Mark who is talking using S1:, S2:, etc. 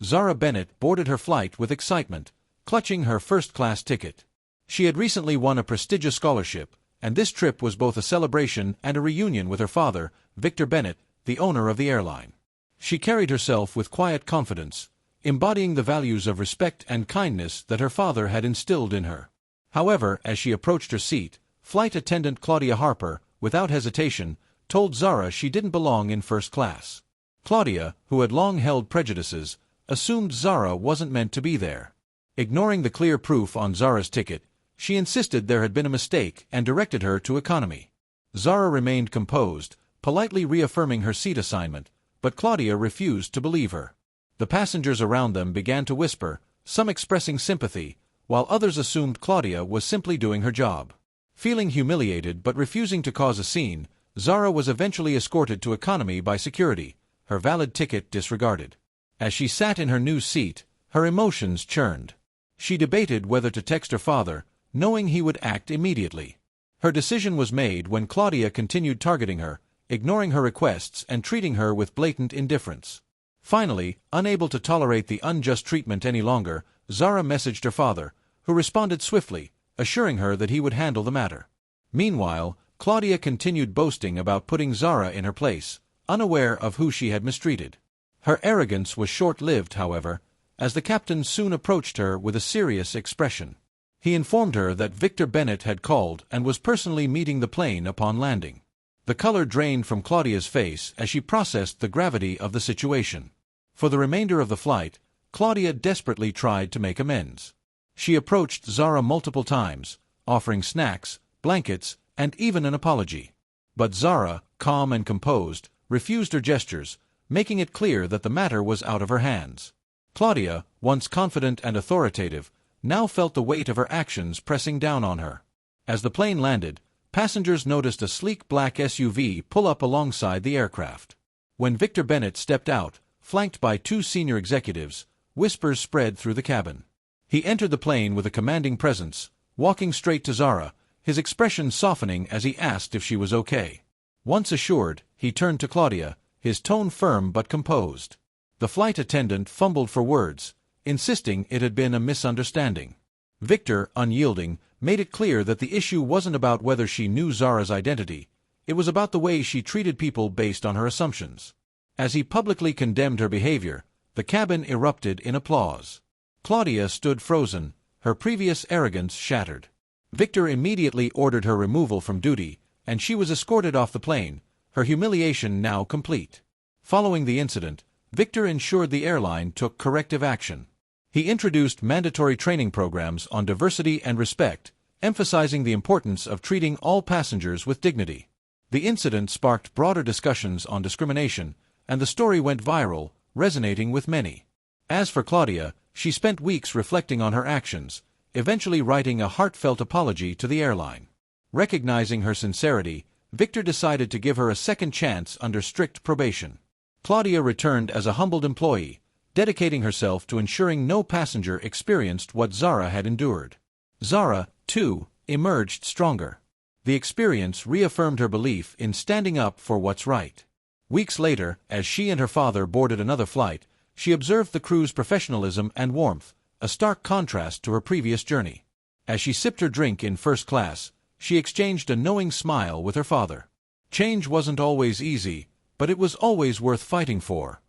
S1: Zara Bennett boarded her flight with excitement, clutching her first-class ticket. She had recently won a prestigious scholarship, and this trip was both a celebration and a reunion with her father, Victor Bennett, the owner of the airline. She carried herself with quiet confidence, embodying the values of respect and kindness that her father had instilled in her. However, as she approached her seat, flight attendant Claudia Harper, without hesitation, told Zara she didn't belong in first class. Claudia, who had long held prejudices, assumed Zara wasn't meant to be there. Ignoring the clear proof on Zara's ticket, she insisted there had been a mistake and directed her to economy. Zara remained composed, politely reaffirming her seat assignment, but Claudia refused to believe her. The passengers around them began to whisper, some expressing sympathy, while others assumed Claudia was simply doing her job. Feeling humiliated but refusing to cause a scene, Zara was eventually escorted to economy by security, her valid ticket disregarded. As she sat in her new seat, her emotions churned. She debated whether to text her father, knowing he would act immediately. Her decision was made when Claudia continued targeting her, ignoring her requests and treating her with blatant indifference. Finally, unable to tolerate the unjust treatment any longer, Zara messaged her father, who responded swiftly, assuring her that he would handle the matter. Meanwhile, Claudia continued boasting about putting Zara in her place, unaware of who she had mistreated. Her arrogance was short-lived, however, as the captain soon approached her with a serious expression. He informed her that Victor Bennett had called and was personally meeting the plane upon landing. The color drained from Claudia's face as she processed the gravity of the situation. For the remainder of the flight, Claudia desperately tried to make amends. She approached Zara multiple times, offering snacks, blankets, and even an apology. But Zara, calm and composed, refused her gestures, making it clear that the matter was out of her hands. Claudia, once confident and authoritative, now felt the weight of her actions pressing down on her. As the plane landed, passengers noticed a sleek black SUV pull up alongside the aircraft. When Victor Bennett stepped out, flanked by two senior executives, whispers spread through the cabin. He entered the plane with a commanding presence, walking straight to Zara, his expression softening as he asked if she was okay. Once assured, he turned to Claudia, his tone firm but composed. The flight attendant fumbled for words, insisting it had been a misunderstanding. Victor, unyielding, made it clear that the issue wasn't about whether she knew Zara's identity, it was about the way she treated people based on her assumptions. As he publicly condemned her behavior, the cabin erupted in applause. Claudia stood frozen, her previous arrogance shattered. Victor immediately ordered her removal from duty, and she was escorted off the plane, her humiliation now complete. Following the incident, Victor ensured the airline took corrective action. He introduced mandatory training programs on diversity and respect, emphasizing the importance of treating all passengers with dignity. The incident sparked broader discussions on discrimination, and the story went viral, resonating with many. As for Claudia, she spent weeks reflecting on her actions, eventually writing a heartfelt apology to the airline. Recognizing her sincerity, Victor decided to give her a second chance under strict probation. Claudia returned as a humbled employee, dedicating herself to ensuring no passenger experienced what Zara had endured. Zara, too, emerged stronger. The experience reaffirmed her belief in standing up for what's right. Weeks later, as she and her father boarded another flight, she observed the crew's professionalism and warmth, a stark contrast to her previous journey. As she sipped her drink in first class, she exchanged a knowing smile with her father. Change wasn't always easy, but it was always worth fighting for.